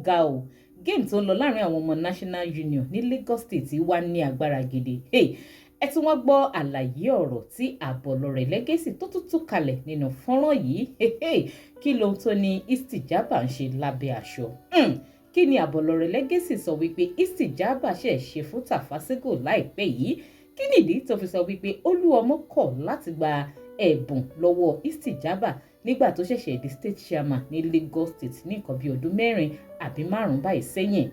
ga o game tó ń lọ láàrin àwọn ọmọ National Union ní Lagos State wá ní agbára gidi ẹ tí wọ́n gbọ́ àlàyé ọ̀rọ̀ tí Abolore Legacy tó tútù kalẹ̀ nínú fọ́nrán yìí kí lóhun tó ní Istijabah ń ṣe lábẹ́ aṣọ kí ni Abolore Legacy sọ wípé Istijabah ṣe fún Tafa Sego láìpẹ́ yìí kí nìdí tó fi sọ wípé Oluomo kọ̀ láti gba ẹ̀bùn lọ́wọ́ Istijabah nígbà tó ṣẹ̀ṣẹ̀ di state chairman ní Lagos State ní nǹkan bí ọdún 4 àbí 5 báyìí sẹ́yìn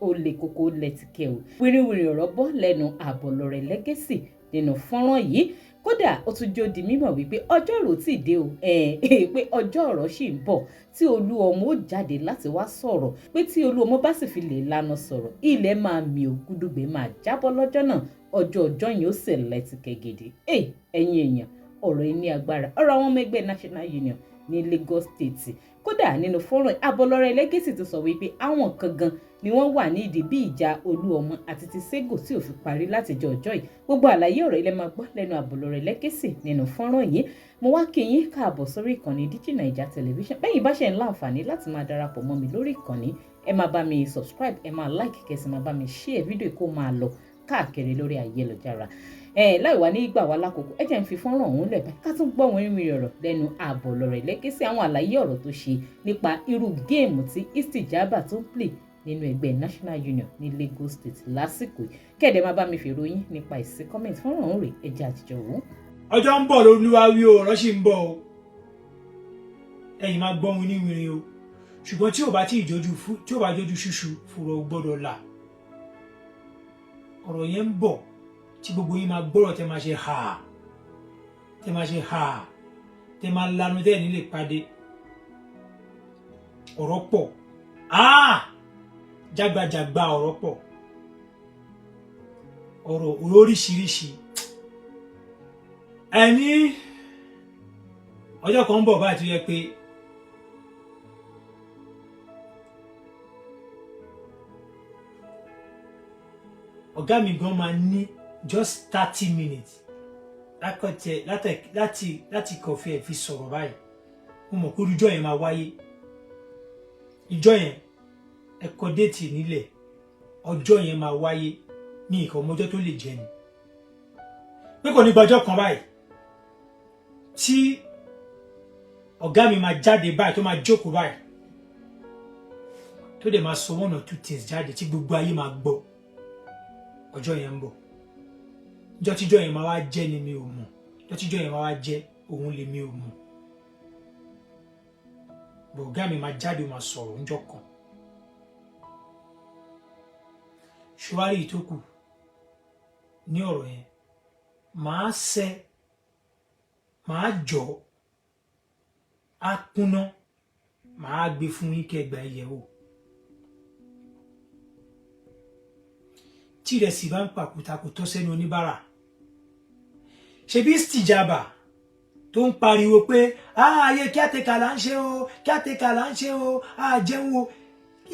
ó lè kókó lẹ́tìkẹ́ o wíríwíri ọ̀rọ̀ bọ́ lẹ́nu Abolore Legacy nínú fọ́nrán yìí kódà ó tún jó di mímọ̀ wípé ọjọ́ ọ̀rọ̀ tí dé o pé ọjọ́ ọ̀rọ̀ sì ń bọ̀ tí Oluomo ó jáde láti wá sọ̀rọ̀ pé tí Oluomo bá sì fi lè lanu sọ̀rọ̀ ilẹ̀ máa mì ó gúdúgbẹ̀ máa jábọ́ lọ́jọ́ náà ọjọ́ yìí ó sì lẹ́tìkẹ́ gidi ẹ̀yin èèyàn ọ̀rọ̀ yìí ní agbára ọ̀rọ̀ àwọn ọmọ ẹgbẹ́ National Union ní Lagos State kódà nínú fọ́nrán Abolore Legacy tó sọ wípé àwọn kan gan ni wọ́n wà ní ìdí bí ìjà Oluomo àti ti Sego tí ò fi parí láti jọ ọjọ́ yìí gbogbo àlàyé ọ̀rọ̀ ilẹ̀ máa gbọ́ lẹ́nu Abolore Legacy nínú fọ́nrán yìí mo wá kí yín káàbọ̀ sórí ìkànnì DIGINAIJA television bẹ́yìn bá ṣe ń láǹfààní láti máa darapọ̀ mọ́ mi lórí ìkànnì ẹ máa bá mi subscribe ẹ máa like kẹsì máa bá mi share fídíò kó máa lọ káàkiri lórí ayélujára láì wá ní ìgbà wá lákòókò ẹ jẹ́ ń fi fọ́nrán ọ̀hún lẹ̀ báyìí ká tún gbọ́ wọn rírìn ọ̀rọ̀ lẹ́nu Abolore Legacy àwọn àlàyé ọ̀rọ̀ tó ṣe nípa irú géèmù tí Istijabah tó ń play nínú ẹgbẹ́ National Union ní Lagos State lásìkò yìí kẹ́ẹ̀dẹ̀ máa bá mi fèrò yín nípa ìsìn comment fọ́nrán ọ̀hún rè ẹ jẹ́ àtijọ́ wò. ọjọ́ ń bọ̀ lóluwáwí o ọ̀rọ̀ sì ń bọ̀ o ẹ̀yin máa gbọ́ wọn níwìnrin o ṣùgbọ́n tí ò bá jójú ṣúṣu fúrọ̀ gbọ́dọ̀ là ọ̀rọ̀ yẹn ń bọ̀ tí gbogbo yín máa gbọ́rọ̀ tẹ́ máa ṣe ha tẹ́ máa lanu tẹ́ nílé pàdé ọ̀rọ̀ pọ̀ jágbajàgba ọ̀rọ̀ pọ̀ ọ̀rọ̀ oríṣiríṣi ẹni ọjọ́ kan ń bọ̀ báyìí tó yẹ pé ọ̀gá mi gan máa ní just 30 minutes láti kọfí ẹ̀ fi sọ̀rọ̀ báyìí mo mọ̀ pé ìjọ yẹn máa wáyé ìjọ yẹn ẹ kọ déètì nílẹ̀ ọjọ́ yẹn máa wáyé ní nǹkan ọmọjọ́ tó lè jẹ ni pé kò ní gbọ́jọ́ kan báyìí tí ọ̀gá mi máa jáde báyìí tó máa jókòó báyìí tó dẹ̀ máa sọ 1 or 2 things jáde tí gbogbo ayé máa gbọ́ ọjọ́ yẹn ń bọ̀ ọjọ́ tíjọ́ yẹn máa wá jẹ́ ni mi ò mọ̀ ọjọ́ tíjọ́ yẹn máa wá jẹ́ òun lè mi ò mọ̀ bọ̀ ọ̀gá mi máa jáde máa sọ̀rọ̀ ńjọ́ kan ṣùwárí ìtókù ní ọ̀rọ̀ yẹn máa jọ á kúnná máa gbé fún yín kẹgbà ìyẹ̀wò tí rẹ̀ sì bá ń pàkúta kò tọ́ sẹ́nu oníbàárà ṣebí Istijabah tó ń pariwo pé ayé kíátẹ́kà là ń ṣe o kíátẹ́kà là ń ṣe o jẹun o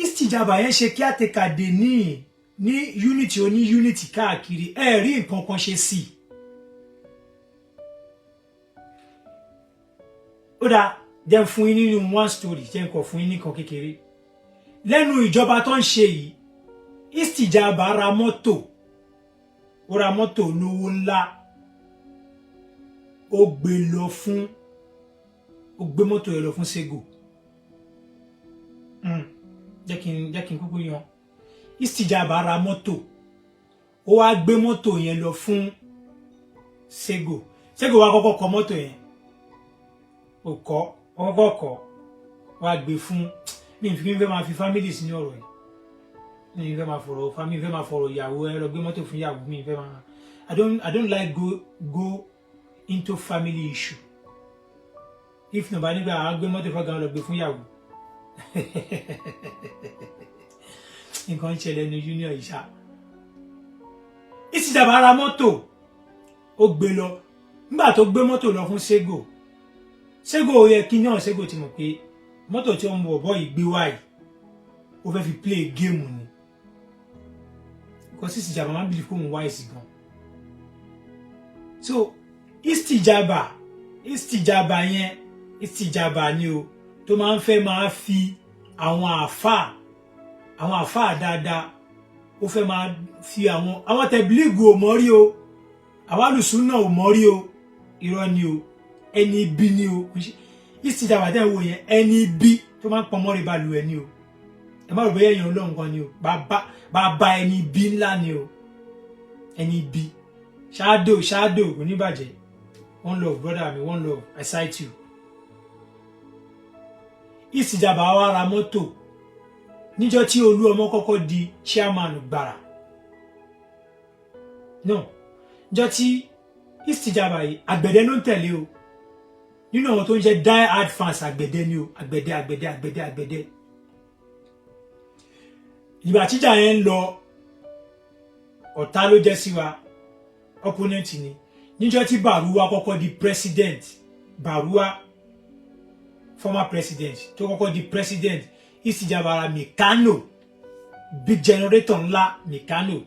Istijabah yẹn ṣe kíátẹ́kà dè ní unity oní unity káàkiri ẹ rí nǹkan kan ṣe sí i ó dáa jẹ́ fún yín nínú one story jẹ́ nǹkan fún yín nìkan kékeré lẹ́nu ìjọba tó ń ṣe yìí Istijabah ra mọ́tò olówó ńlá ó gbé mọ́tò yẹn lọ fún Sego jẹ́ kí n kúkú yan Istijabah ra mọ́tò ó wá gbé mọ́tò yẹn lọ fún Sego wá kọ́kọ́ kọ mọ́tò yẹn ó kọ́kọ́ wá gbé fún mi fẹ́ máa fi family sí ní ọ̀rọ̀ yìí mi fẹ́ máa fọ̀rọ̀ family fẹ́ máa fọ̀rọ̀ ìyàwó ẹ lọ gbé mọ́tò fún ìyàwó mi fẹ́ máa I don't like go into family issue if nobody nígbà àwọn gbé mọ́tò fọ́gà lọ gbé fún ìyàwó nǹkan ṣẹlẹ̀ ní union ìṣá Istijabah ra mọ́tò ó gbé lọ nígbà tó gbé mọ́tò lọ fún Sego ó yẹ kí náà Sego ti mọ̀ pé mọ́tò tí ọmọ ọ̀bọ yìí gbé wáyìí ó fẹ́ fi play game ni because Istijabah máa ń believe kóun wáìsì gan so Istijabah yẹn Istijabah ni o tó máa ń fẹ́ máa fi àwọn àáfàá àwọn àfáà dáadáa ó fẹ́ máa fi àwọn tẹ̀blíìgù ò mọ̀ rí o àwọn alùsùnà ò mọ̀ rí o irọ́ ni o ẹni ibi ni o Istijabah tẹ́ wò yẹn ẹni ibi tó máa ń pọn mọ́rí balùwẹ̀ ni o ẹ má rò bóyá èèyàn Ọlọ́run kan ni o bàbá ẹni ibi ńlá ni o ẹni ibi ṣáàdò kò ní bàjẹ́ one love brother mi one love I cite you. Istijabah wá ra mọ́tò níjọ́ tí Oluomo kọ́kọ́ di chairman gbàrà no níjọ́ tí Istijabah yìí àgbẹ̀dẹ ló ń tẹ̀lé o nínú àwọn tó ń jẹ́ die hard fans àgbẹ̀dẹ ni o àgbẹ̀dẹ ìgbà tíjà yẹn ń lọ ọ̀tá ló jẹ́ sí wa opponent ni níjọ́ tí Baruwa kọ́kọ́ di president Baruwa former president tó kọ́kọ́ di president Istijabah ra mekano big generator ńlá mekano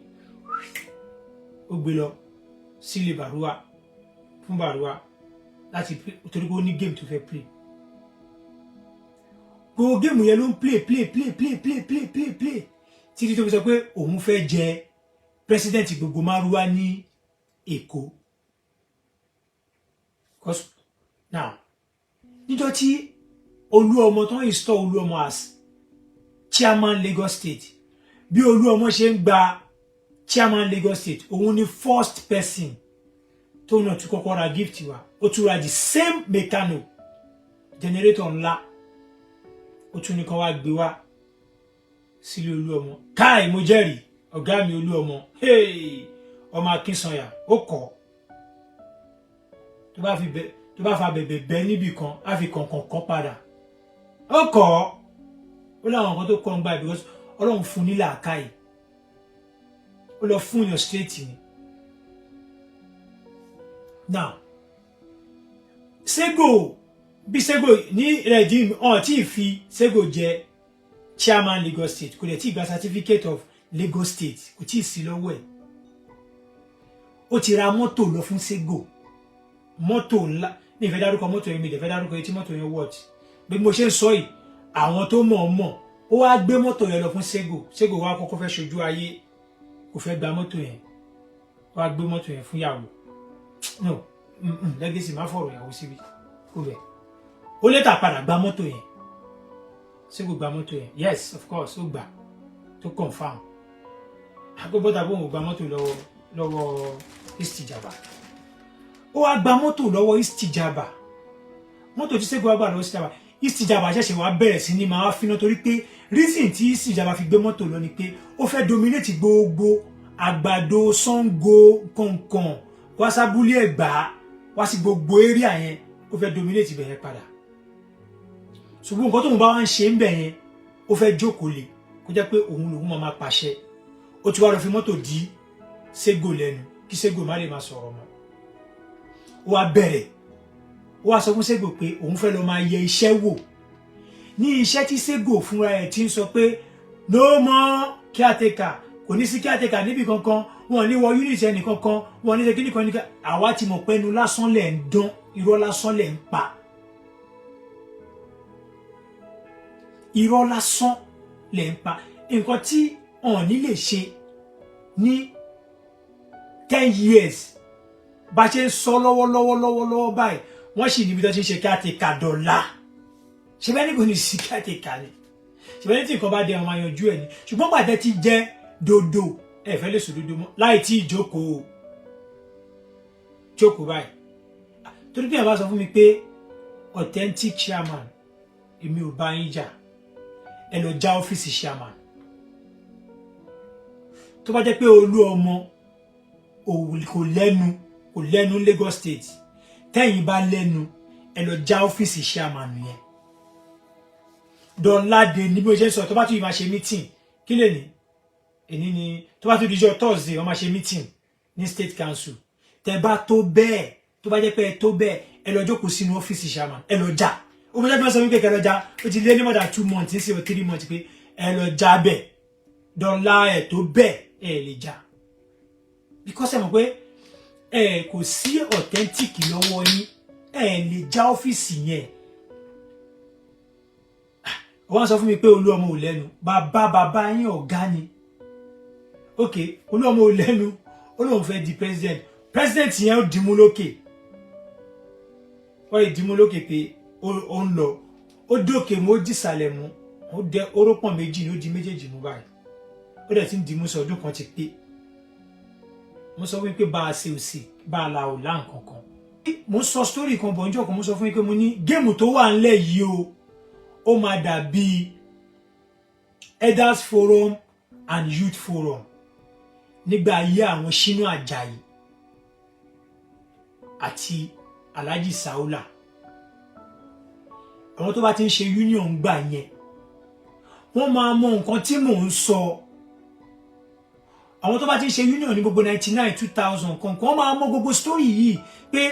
ó gbé lọ sílé Baruwa fún Baruwa láti torí pé ó ní game tó fẹ́ play gbogbo game yẹn ló ń play títí tó fi sọ pé òun fẹ́ jẹ president gbogbo Maruwa ní Èkó now níjọ́ tí Oluomo tó ń install Oluomo as chairman Lagos State bí Oluomo ṣe ń gba chairman Lagos State òun ni first person tó náà tún kọ́kọ́ ra gift wa ó tún ra the same mechano generator ńlá ó tún ní kan wá gbé wá sílé Oluomo káì mo jẹ́rìí ọ̀gá mi Oluomo ọmọ Akínsànyà ó kọ́ tó bá fa bẹ̀bẹ̀ níbì kan á fi kọ̀ọ̀kan padà ó kọ́ ó láwọn nǹkan tó kọ́ ń gbà because Ọlọ́run fún ní làákàyè ó lọ fún yàn straight ni. Now Sego bí Sego ní regime tí fi Sego jẹ chairman Lagos State kò dẹ̀ tí gba certificate of Lagos State kò tí sí lọ́wọ́ ẹ̀ ó ti ra mọ́tò lọ fún Sego mọ́tò ńlá ní ìfẹ́ dárúkọ mọ́tò yẹn mi dẹ̀ fẹ́ dárúkọ etí mọ́tò yẹn wọ́ọ̀tì bí mo ṣe ń sọ yìí àwọn tó mọ̀ ó wá gbé mọ́tò yẹn lọ fún Sego wá kọ́kọ́ fẹ́ ṣojú ayé kò fẹ́ gba mọ́tò yẹn wá gbé mọ́tò yẹn fún yàwó no legacy má fọ̀rọ̀ ìyàwó síbi kó bẹ̀ ó létà padà gba mọ́tò yẹn Sego gba mọ́tò yẹn yes of course ó gbà tó confam agbóbọ́tà bóun ò gba mọ́tò lọ́wọ́ Istijabah ó wá gba mọ́tò lọ́wọ́ Istijabah mọ́tò tí Sego wá gbà lọ́wọ́ Istijabah ṣẹ̀ṣẹ̀ wá bẹ̀rẹ̀ sí ní máa finá torí pé reason tí Istijabah fi gbé mọ́tò lọ ni pé ó fẹ́ dominate gbogbo àgbàdo Ṣàngó kọ̀ọ̀kan wá sábúlé Ẹ̀gbá wá sí gbogbo area yẹn ó fẹ́ dominate ibẹ̀ yẹn padà ṣùgbọ́n nǹkan tóun bá wá ń ṣe ń bẹ̀ yẹn ó fẹ́ jókòó lé kó jẹ́ pé òun lòun máa pàṣẹ ó ti wá lọ fi mọ́tò dí Sego lẹ́nu kí Sego má lè máa sọ̀rọ̀ mọ́ ó wá bẹ̀rẹ̀ ó wá sọ fún Sego pé òun fẹ́ lọ máa yẹ iṣẹ́ wò ní iṣẹ́ tí Sego fúnra ẹ̀ ti ń sọ pé no more caretaker kò ní sí caretaker níbi kankan wọn ní wọ unit ẹnì kankan wọn ní ṣe kíní kan ní ká àwa ti mọ̀ pé ẹnu lásán lẹ̀ ń dán irọ́ lásán lẹ̀ ń pa irọ́ lásán lẹ̀ ń pa nǹkan tí ọ̀n ní lè ṣe ní 10 years bá ṣe ń sọ lọ́wọ́ báyìí wọ́n sì níbi tó ti ń ṣe caretaker dọ́là ṣe bẹ́ẹ̀ ni kò ní sí caretaker ni ṣe bẹ́ẹ̀ ni tí nǹkan bá dé ọmọ àyànjú ẹ̀ ni ṣùgbọ́n pàtẹ́ ti jẹ́ dodo ẹ fẹ́ lè sọ dodo mọ́ láì tí jókòó báyìí torí bí ẹ bá sọ fún mi pé authentic chairman èmi ò bá yín jà ẹ lọ já ọ́fíìsì chairman tó bá jẹ́ pé Oluomo kò lẹ́nu Lagos State tẹ́yìn bá lẹ́nu ẹ lọ já ọ́fíìsì chairman yẹn dọ̀ládé ní bí o ṣe sọ tó bá tún yìí máa ṣe meeting kí lè ní èní ni tó bá tún dijọ́ Thursday wọ́n máa ṣe meeting ní state council tẹ́ bá tó bẹ́ẹ̀ tó bá jẹ́ pé ẹ tó bẹ́ẹ̀ ẹ lọ jókòó sínú ọ́fíìsì chairman ẹ lọ já ó mọ̀ jáde wọ́n sọ wípé kẹ́ lọ já ó ti lé ní more than 2 months ní sí 3 months pé ẹ lọ já bẹ́ẹ̀ dọ̀lá ẹ tó bẹ́ẹ̀ ẹ lè já because ẹ mọ̀ pé ẹ kò sí authentic lọ́wọ́ yín ẹ lè já ọ́fíìsì yẹn ó wá sọ fún mi pé Oluomo ò lẹ́nu bàbá yín ọ̀gá ni ok Oluomo ò lẹ́nu ó lóun fẹ́ di president yẹn ó dìmú lókè wọ́n lè dìmú lókè pé ó ń lọ ó dókè mú ó dìsàlẹ̀ mú ó dẹ orópọ̀n méjì ló di méjèèjì mú báyìí ó dẹ̀ ti ń dìmú sọ ọdún kan ti pé mo sọ wípé bá a ṣe òsì bá a la ò lá nǹkan kan mo sọ story kan bọ̀ níjọ́ kan mo sọ fún yín pé mo ní géèmù tó wà ńlẹ̀ yìí o ó máa dàbí elders forum and youth forum nígbà ayé àwọn Ṣínú Àjàyí àti Alhaji Saula àwọn tó bá ti ń ṣe union gbà yẹn wọ́n máa mọ nǹkan tí mò ń sọ àwọn tó bá ti ń ṣe union ní gbogbo 99 2000 kankan wọ́n máa mọ gbogbo story yìí pé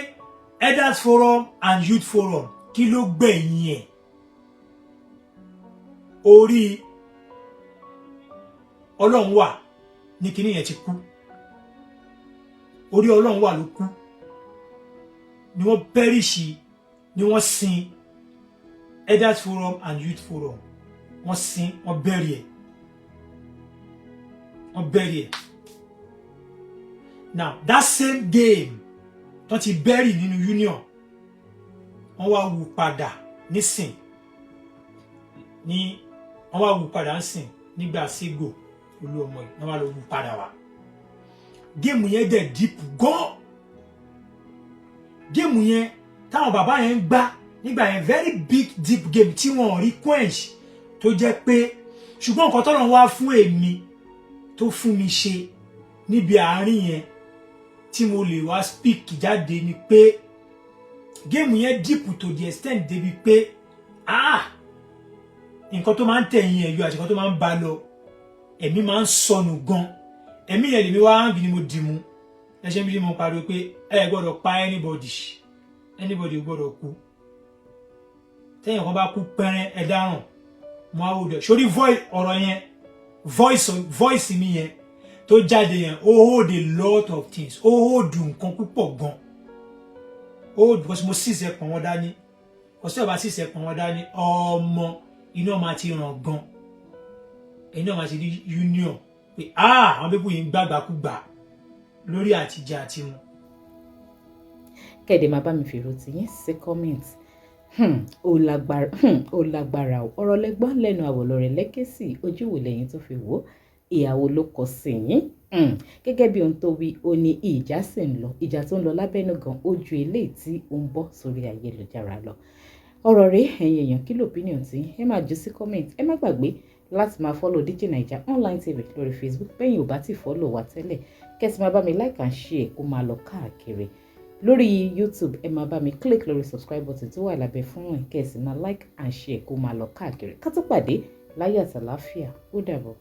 elders forum and youth forum kí ló gbẹ̀yìn ẹ̀ orí Ọlọ́run wà ní kíní yẹn ti kú orí Ọlọ́run wà ló kú ni wọ́n pẹ́rìṣì ni wọ́n sin elders forum and youth forum wọ́n sin wọ́n bẹ̀rẹ̀ now that same game tó ti bẹ̀rẹ̀ nínú union wọ́n wá wù padà nísìn ní wọ́n wá wù padà nísìn nígbà Sego Oluomo wọ́n wá lọ wù padà wá géèmù yẹn dẹ̀ deep gan géèmù yẹn táwọn bàbá yẹn ń gbá nígbà yẹn very big deep game tí wọ́n rí quench tó jẹ́ pé ṣùgbọ́n nǹkan tọ́lọ́run wá fún èmi tó fún mi ṣe níbi àárín yẹn tí mo lè wá speak jáde ni pé géèmù yẹn deep to the extent débi pé nǹkan tó máa ń tẹ̀yìn ẹ̀yọ àti nǹkan tó máa ń bá lọ ẹ̀mí máa ń sọnù gan ẹ̀mí yẹn lèmi wá ń bí ni mo dì mú ẹṣẹ́ bí mo pariwo pé ẹ gbọ́dọ̀ pa anybody gbọ́dọ̀ kú tẹ́yìn kan bá kú pẹ́rẹ́ ẹ dáràn mo á wò dẹ̀ sórí ọ̀rọ̀ yẹn voice mi yẹn tó jáde yẹn ó hold a lot of things ó hold nǹkan púpọ̀ gan ó hold because mo sì ṣe pọ̀ wọ́n dání ọ̀sẹ̀ ọba sì ṣe pọ̀ wọ́n dání ọmọ iná máa ti ràn gan iná máa ti di union pé àwọn pípọ̀ yìí ń gbàgbàkúgbà lórí àtijọ́ àti mu. kẹ́ẹ̀dẹ̀ máa bá mi fèrò tí yín sí comment ó lágbára ọ̀rọ̀ lẹ́gbọ́n lẹ́nu Abolore Legacy ojú wo lẹ́yìn tó fi wò ìyàwó ló kọ sí yín gẹ́gẹ́ bí ohun tó wí ó ní ìjà sì ń lọ ìjà tó ń lọ lábẹ́nú gan ojú eléyìí tí ó ń bọ́ sórí ayélujára lọ ọ̀rọ̀ rẹ̀ ẹ̀yin èèyàn kí lópinion tí ẹ máa jù sí comment ẹ má gbàgbé láti máa follow DIGINAIJA online TV lórí Facebook bẹ́yìn ò bá ti follow wa tẹ́lẹ̀ kẹ́sì máa bá mi like and share kó máa lọ káàkiri lórí YouTube ẹ máa bá mi click lórí subscribe button tó wà lábẹ́ fọ́nrán ẹ̀ kẹ́sì máa like and share kó máa lọ káàkiri ká tó pàdé láyé àtàláfíà ó dàbọ̀.